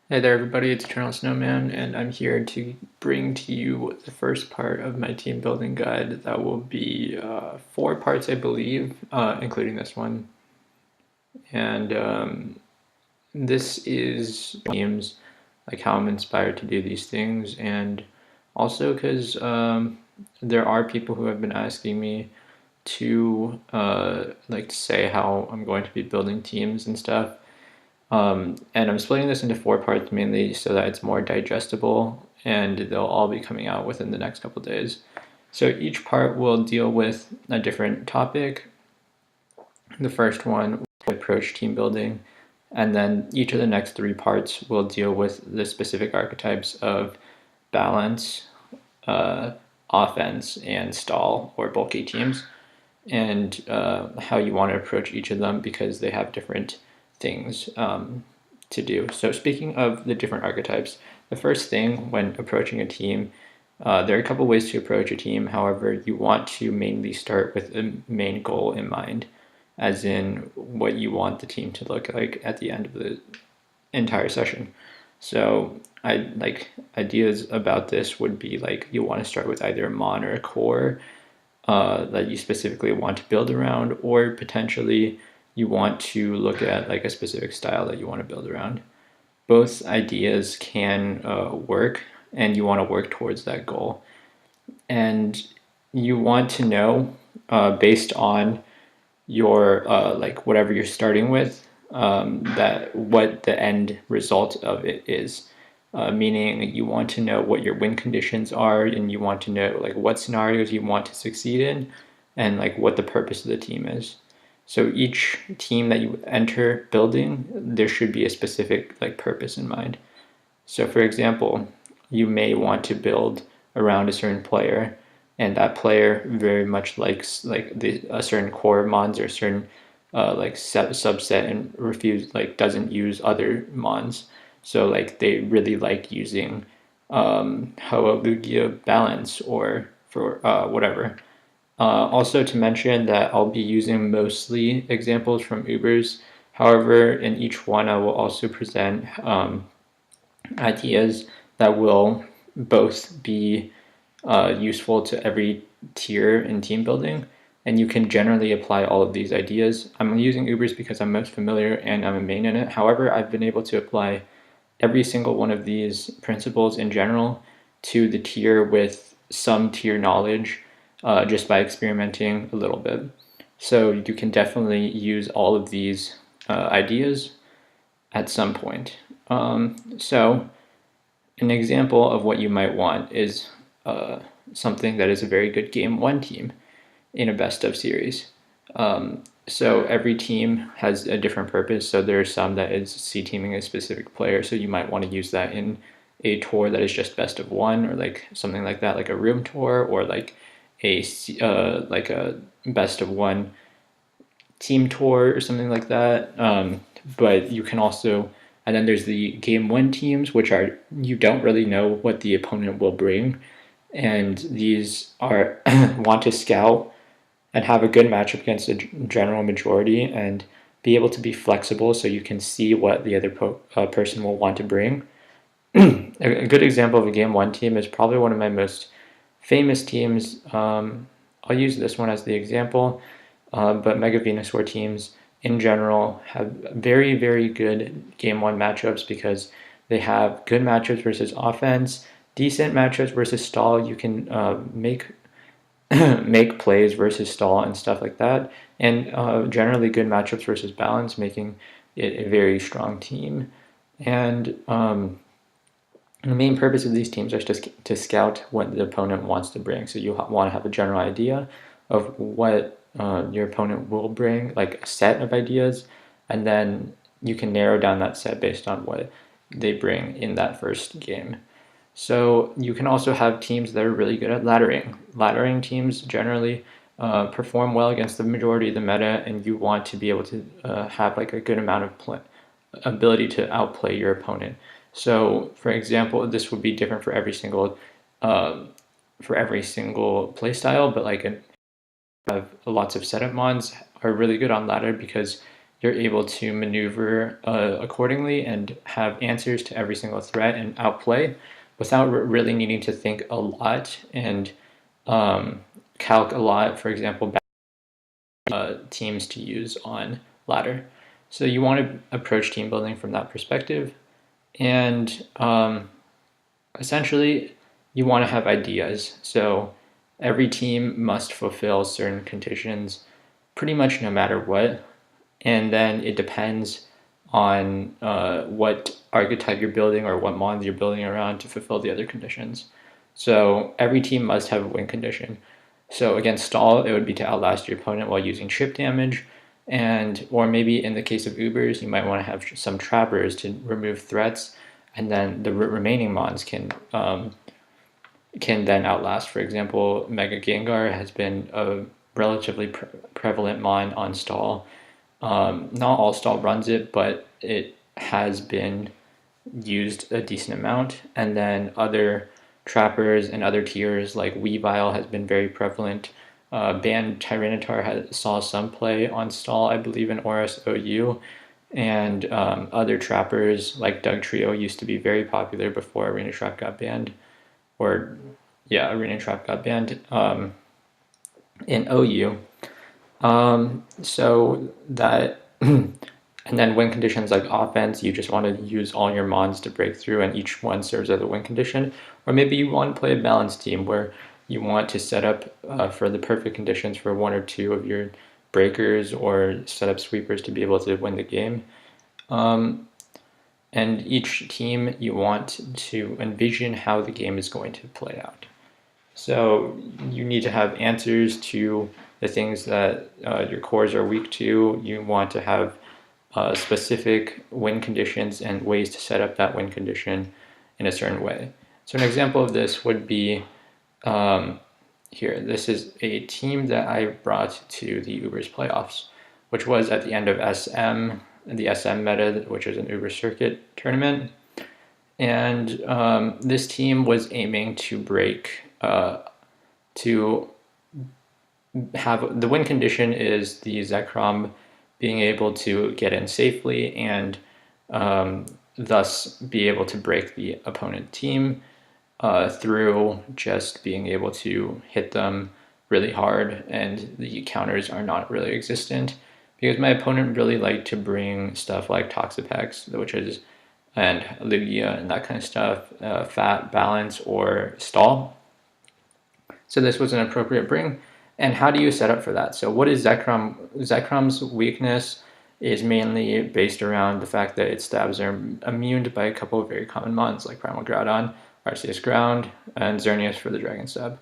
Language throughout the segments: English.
Hey there everybody, it's Eternal Snowman, and I'm here to bring to you the first part of my team building guide. That will be 4 parts, I believe, including this one. And this is teams, like how I'm inspired to do these things, and also because there are people who have been asking me to like to say how I'm going to be building teams and stuff. And I'm splitting this into 4 parts mainly so that it's more digestible and they'll all be coming out within the next couple days. So each part will deal with a different topic. The first one will approach team building, and then each of the next 3 parts will deal with the specific archetypes of balance, uh, offense, and stall or bulky teams, and how you want to approach each of them because they have different things to do. So speaking of the different archetypes, the first thing when approaching a team, there are a couple ways to approach a team. However, you want to mainly start with a main goal in mind, as in what you want the team to look like at the end of the entire session. So I like ideas about this would be like you want to start with either a mon or a core that you specifically want to build around, or potentially you want to look at like a specific style that you want to build around. Both ideas can work, and you want to work towards that goal. And you want to know, based on your like whatever you're starting with, that what the end result of it is. Meaning you want to know what your win conditions are, and you want to know like what scenarios you want to succeed in, and like what the purpose of the team is. So each team that you enter building, there should be a specific like purpose in mind. So for example, you may want to build around a certain player, and that player very much likes like a certain core mons or certain like subset, and doesn't use other mons. So like they really like using Hoa Lugia balance or for whatever. Also to mention that I'll be using mostly examples from Ubers. However, in each one I will also present ideas that will both be useful to every tier in team building, and you can generally apply all of these ideas. I'm using Ubers because I'm most familiar and I'm a main in it. However, I've been able to apply every single one of these principles in general to the tier with some tier knowledge, just by experimenting a little bit. So you can definitely use all of these ideas at some point. So an example of what you might want is something that is a very good game one team in a best of series. So every team has a different purpose. So there are some that is C teaming a specific player. So you might want to use that in a tour that is just best of one, or like something like that, like a room tour, or like a best of one team tour or something like that. But you can also, and then there's the game one teams, which are you don't really know what the opponent will bring, and these are want to scout and have a good matchup against the general majority and be able to be flexible so you can see what the other person will want to bring. A good example of a game one team is probably one of my most famous teams. I'll use this one as the example, but Mega Venusaur teams in general have very, very good game one matchups because they have good matchups versus offense, decent matchups versus stall. You can make make plays versus stall and stuff like that, and generally good matchups versus balance, making it a very strong team. And the main purpose of these teams are just to scout what the opponent wants to bring. So you want to have a general idea of what your opponent will bring, like a set of ideas, and then you can narrow down that set based on what they bring in that first game. So you can also have teams that are really good at laddering. Laddering teams generally perform well against the majority of the meta, and you want to be able to have like a good amount of ability to outplay your opponent. So, for example, this would be different for every single play style, but like have lots of setup mons are really good on ladder because you're able to maneuver accordingly and have answers to every single threat and outplay without really needing to think a lot and calc a lot, for example, teams to use on ladder. So you want to approach team building from that perspective. And essentially, you want to have ideas. So every team must fulfill certain conditions pretty much no matter what. And then it depends on what archetype you're building or what mons you're building around to fulfill the other conditions. So every team must have a win condition. So against stall, it would be to outlast your opponent while using chip damage. And or maybe in the case of Ubers, you might want to have some trappers to remove threats, and then the remaining mons can then outlast. For example, Mega Gengar has been a relatively prevalent mon on stall. Not all stall runs it, but it has been used a decent amount. And then other trappers and other tiers like Weavile has been very prevalent. Banned Tyranitar saw some play on stall, I believe, in Oris OU. And other trappers like Doug Trio used to be very popular before Arena Trap got banned. Or, yeah, Arena Trap got banned in OU. So that, and then win conditions like offense, you just want to use all your mons to break through, and each one serves as a win condition. Or maybe you want to play a balanced team where you want to set up for the perfect conditions for one or two of your breakers or set up sweepers to be able to win the game. And each team, you want to envision how the game is going to play out. So you need to have answers to the things that your cores are weak to. You want to have specific win conditions and ways to set up that win condition in a certain way. So an example of this would be here. This is a team that I brought to the Ubers playoffs, which was at the end of SM, the SM meta, which is an Uber circuit tournament. And this team was aiming to break, to have the win condition is the Zekrom being able to get in safely and thus be able to break the opponent team through just being able to hit them really hard, and the counters are not really existent because my opponent really liked to bring stuff like Toxapex, which is, and Lugia and that kind of stuff, fat, balance, or stall. So this was an appropriate bring. And how do you set up for that? So what is Zekrom? Zekrom's weakness is mainly based around the fact that its stabs are immune by a couple of very common mons like Primal Groudon, Arceus Ground, and Xerneas for the Dragon Stab.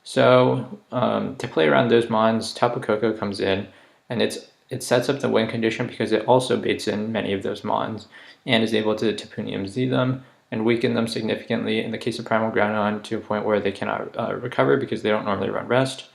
So to play around those mons, Tapu Koko comes in, and it sets up the win condition because it also baits in many of those mons and is able to Tapunium Z them and weaken them significantly in the case of Primal Groudon to a point where they cannot recover because they don't normally run rest.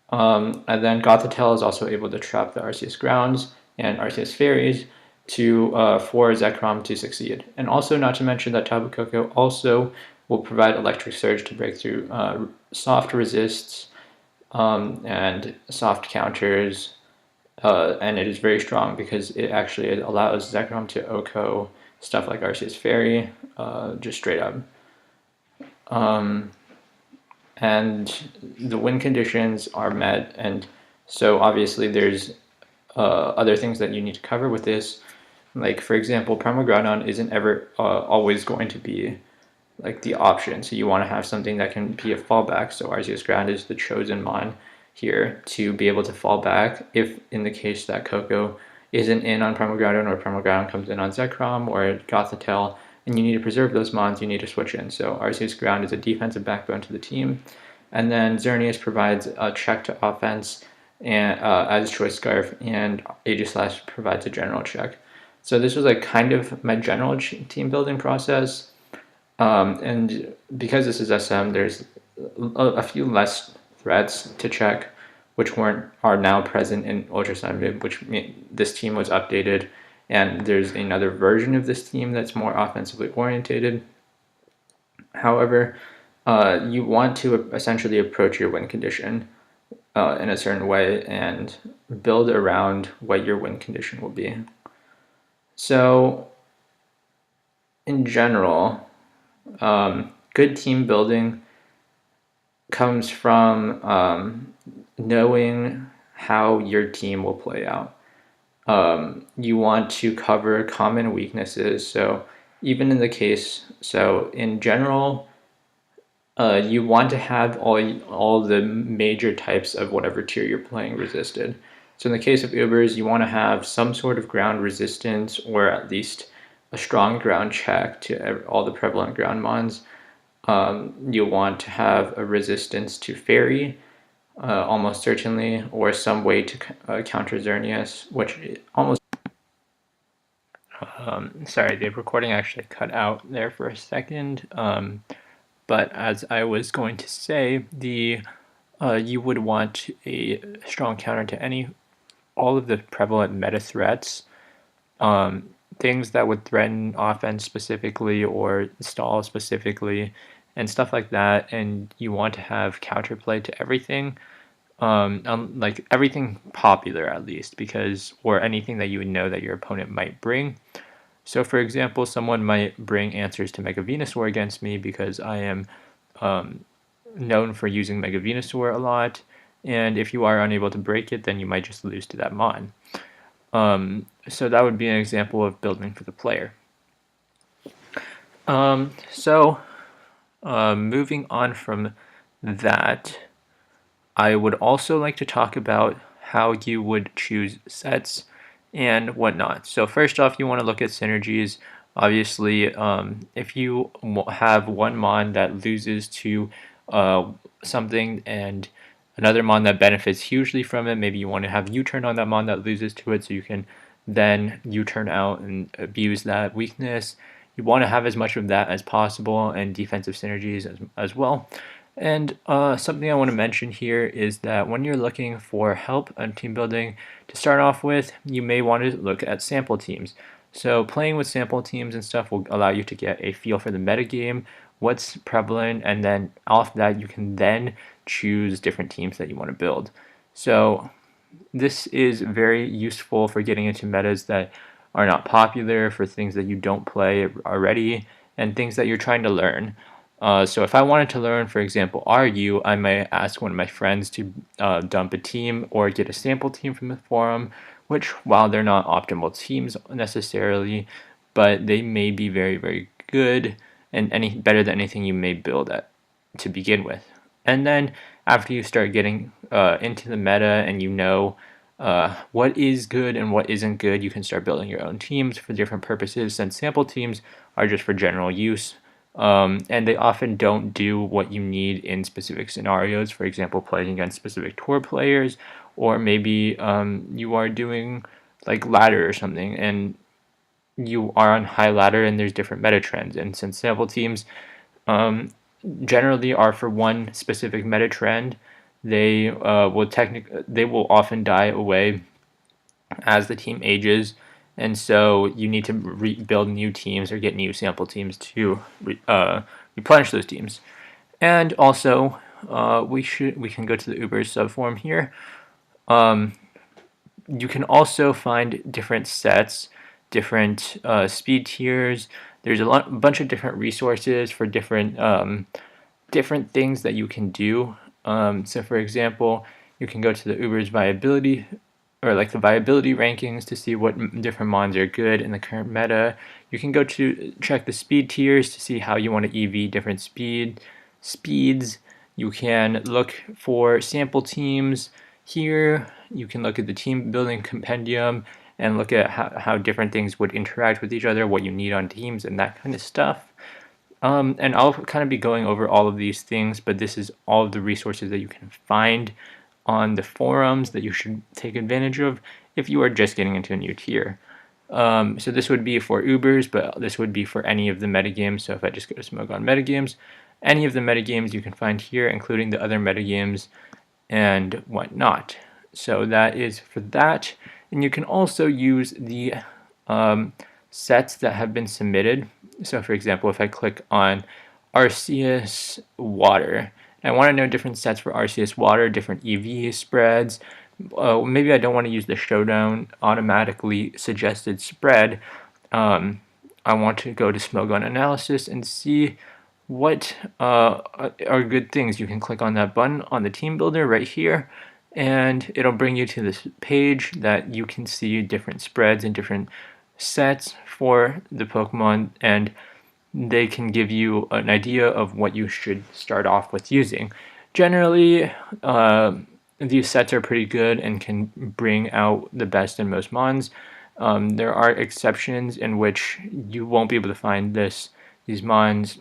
And then Gothitelle is also able to trap the Arceus Grounds and Arceus Fairies to for Zekrom to succeed. And also not to mention that Tapu Koko also will provide Electric Surge to break through soft resists and soft counters, and it is very strong because it actually allows Zekrom to OHKO stuff like Arceus Fairy, just straight up. And the win conditions are met, and so obviously there's other things that you need to cover with this. Like, for example, Primal Groudon isn't ever always going to be like the option, so you want to have something that can be a fallback. So Arceus Ground is the chosen mon here to be able to fall back if in the case that Koko isn't in on Primal Groudon or Primal Groudon comes in on Zekrom or Gothitelle, and you need to preserve those mons, you need to switch in. So Arceus Ground is a defensive backbone to the team. And then Xerneas provides a check to offense and as Choice Scarf, and Aegislash provides a general check. So this was like kind of my general team building process. And because this is SM, there's a few less threats to check, which are now present in Ultra Sun Mid, which this team was updated, and there's another version of this team that's more offensively orientated. However, you want to essentially approach your win condition in a certain way and build around what your win condition will be. So, in general, good team building comes from knowing how your team will play out. You want to cover common weaknesses. So, even in the case, so in general, you want to have all the major types of whatever tier you're playing resisted. So in the case of Ubers, you want to have some sort of ground resistance or at least a strong ground check to all the prevalent ground mons. You want to have a resistance to ferry, almost certainly, or some way to counter Xerneas, which almost. Sorry, the recording actually cut out there for a second. But as I was going to say, you would want a strong counter to all of the prevalent meta threats, things that would threaten offense specifically or stall specifically, and stuff like that. And you want to have counterplay to everything, like everything popular at least, or anything that you would know that your opponent might bring. So, for example, someone might bring answers to Mega Venusaur against me because I am known for using Mega Venusaur a lot, and if you are unable to break it, then you might just lose to that mon. So that would be an example of building for the player. Moving on from that, I would also like to talk about how you would choose sets and whatnot. So first off, you want to look at synergies. Obviously, if you have one mon that loses to something and another mon that benefits hugely from it, maybe you want to have U-turn on that mon that loses to it so you can then U-turn out and abuse that weakness. You want to have as much of that as possible and defensive synergies as well. And something I want to mention here is that when you're looking for help on team building, to start off with, you may want to look at sample teams. So playing with sample teams and stuff will allow you to get a feel for the metagame, what's prevalent, and then off that you can then choose different teams that you want to build. So this is very useful for getting into metas that are not popular, for things that you don't play already, and things that you're trying to learn. So if I wanted to learn, for example, RU, I might ask one of my friends to dump a team or get a sample team from the forum, which, while they're not optimal teams necessarily, but they may be very, very good and better than anything you may build at to begin with. And then after you start getting into the meta and you know what is good and what isn't good, you can start building your own teams for different purposes, since sample teams are just for general use. And they often don't do what you need in specific scenarios. For example, playing against specific tour players, or maybe you are doing like ladder or something, and you are on high ladder and there's different meta trends. And since sample teams generally are for one specific meta trend, they will often die away as the team ages, and so you need to build new teams or get new sample teams to replenish those teams. And also, we can go to the Ubers subform here. You can also find different sets, different speed tiers. There's a bunch of different resources for different things that you can do. So for example, you can go to the Uber's viability, or like the viability rankings, to see what different mons are good in the current meta. You can go to check the speed tiers to see how you want to EV different speeds. You can look for sample teams here. You can look at the team building compendium and look at how different things would interact with each other, what you need on teams, and that kind of stuff. And I'll kind of be going over all of these things, but this is all of the resources that you can find on the forums that you should take advantage of if you are just getting into a new tier. So this would be for Ubers, but this would be for any of the metagames. So if I just go to Smogon metagames, any of the metagames you can find here, including the other metagames and whatnot. So that is for that. And you can also use the sets that have been submitted. So for example, if I click on Arceus Water, I want to know different sets for RCS water, different EV spreads. Maybe I don't want to use the showdown automatically suggested spread. I want to go to Smellgun analysis and see what are good things. You can click on that button on the team builder right here, and it'll bring you to this page that you can see different spreads and different sets for the Pokemon, and they can give you an idea of what you should start off with using. Generally, these sets are pretty good and can bring out the best and most mons. There are exceptions in which you won't be able to find these mons,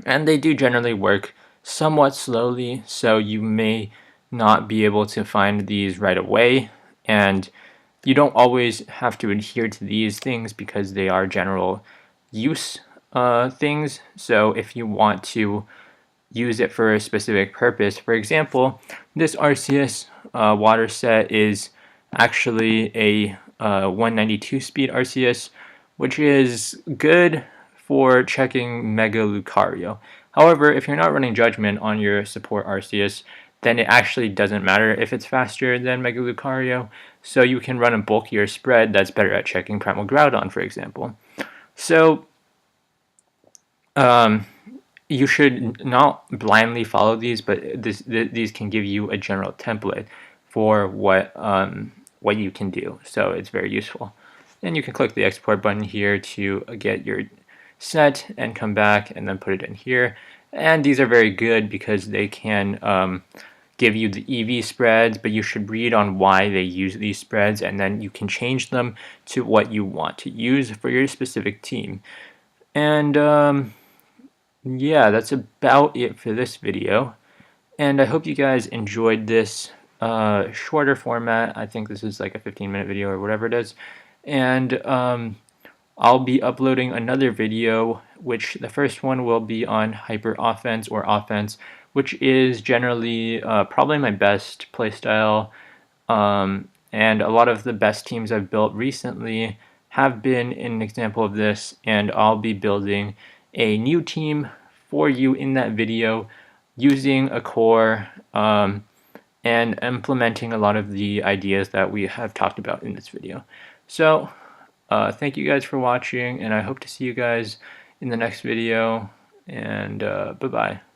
and they do generally work somewhat slowly, so you may not be able to find these right away, and you don't always have to adhere to these things because they are general use things. So if you want to use it for a specific purpose, for example, this RCS water set is actually a 192 speed RCS, which is good for checking Mega Lucario. However, if you're not running Judgment on your support RCS, then it actually doesn't matter if it's faster than Mega Lucario, so you can run a bulkier spread that's better at checking Primal Groudon, for example. So you should not blindly follow these, but these can give you a general template for what you can do. So it's very useful. And you can click the export button here to get your set and come back and then put it in here. And these are very good because they can give you the EV spreads, but you should read on why they use these spreads, and then you can change them to what you want to use for your specific team. And yeah, that's about it for this video. And I hope you guys enjoyed this shorter format. I think this is like a 15-minute video or whatever it is. And I'll be uploading another video, which the first one will be on hyper offense or offense, which is generally probably my best playstyle. And a lot of the best teams I've built recently have been an example of this, and I'll be building a new team for you in that video using a core and implementing a lot of the ideas that we have talked about in this video. So thank you guys for watching, and I hope to see you guys in the next video, and bye-bye.